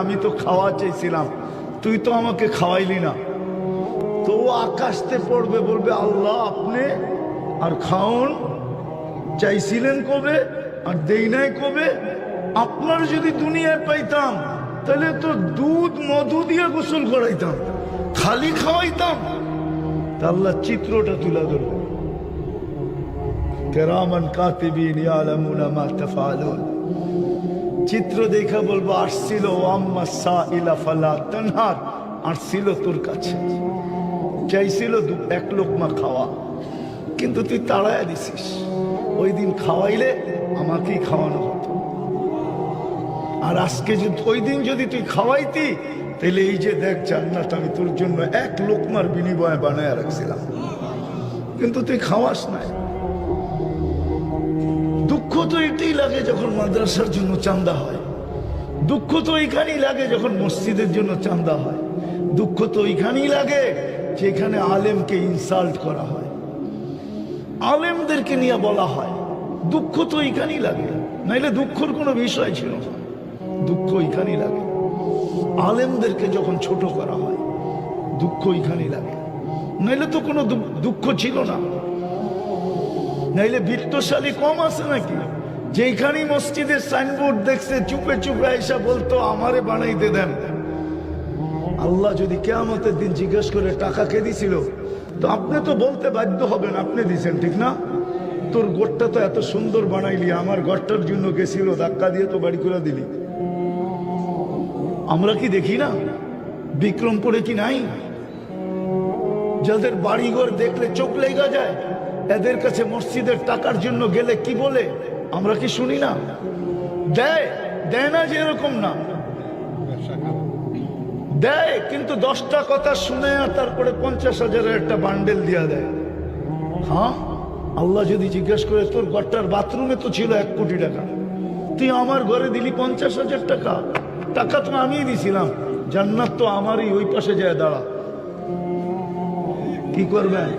আমি তো খাওয়া চাইছিলাম, তুই তো আমাকে খাওয়াইলি না। তো আকাশতে পড়বে, বলবে আল্লাহ আপনি আর খাওন চাইছিলেন কবে আর দেই নাই কবে? আপনার যদি দুনিয়ায় পাইতাম তাহলে তো দুধ মধু দিয়ে গোসল করাইতাম, খালি খাওয়াইতাম। তা আল্লাহ চিত্রটা তুলে ধরবে, কিরামান কাতিবিন ইয়ালামুনা মা তাফআলুন। চিত্র দেখা বলবো আসছিল আম্মা সাইলা ফালা তানহার, আসছিল তোর কাছে, চাইছিল এক লোকমা খাওয়া, কিন্তু তুই তাড়াইয়া দিছিস। ওই দিন খাওয়াইলে আমাকেই খাওয়ানো হতো, আর আজকে যদি ওই দিন যদি তুই খাওয়াইতি তাহলে এই যে দেখ জান্নাত আমি তোর জন্য এক লোকমার বিনিময়ে বানায় রাখছিলাম, কিন্তু তুই খাওয়াস নাই। দুঃখ তো এটাই লাগে যখন মাদ্রাসার জন্য চাঁদা হয়, দুঃখ তো এইখানেই লাগে যখন মসজিদের জন্য চাঁদা হয়, দুঃখ তো এইখানেই লাগে যেখানে আলেমকে ইনসাল্ট করা হয়, আলেমদেরকে নিয়ে বলা হয়। দুঃখ তো এইখানেই লাগে, নাইলে দুঃখর কোনো বিষয় ছিল না। দুঃখ এইখানেই লাগে আলেমদেরকে যখন ছোট করা হয়, দুঃখ এইখানেই লাগে, নাইলে তো কোনো দুঃখ ছিল না। নাইলে বিত্তশালী কম আছে নাকি? যেখানেই মসজিদের সাইনবোর্ড দেখছে চুপে চুপে আইসা বলতো আমারে বানাইতে দেন। আল্লাহ যদি কিয়ামতের দিন জিজ্ঞেস করে টাকা কে দিছিল, তো আপনি তো বলতে বাধ্য হবেন আপনি দিছেন, ঠিক না? তোর ঘরটা তো এত সুন্দর বানাইলি, আমার ঘরটার জন্য গেছিল, ধাক্কা দিয়ে তো বাড়ি করে দিলি। আমরা কি দেখি না? বিক্রমপুরে কি নাই যাদের বাড়িঘর দেখলে চোখ লেগে যায়? এদের কাছে মসজিদের টাকার জন্য গেলে কি বলে আমরা কি শুনি না? দেয় দেয় না, যে এরকম না দেয়, কিন্তু 10টা কথা শুনে তারপরে 50,000-এর একটা বান্ডেল দিয়া দেয়। হ্যাঁ, আল্লাহ যদি জিজ্ঞাসা করে তোর ঘরটার বাথরুমে তো ছিল 1 কোটি টাকা, তুই আমার ঘরে দিলি 50,000 টাকা, টাকা তো আমিই দিছিলাম, জান্নাত তো আমারই, ওই পাশে যায় দাঁড়া, কি করবেন?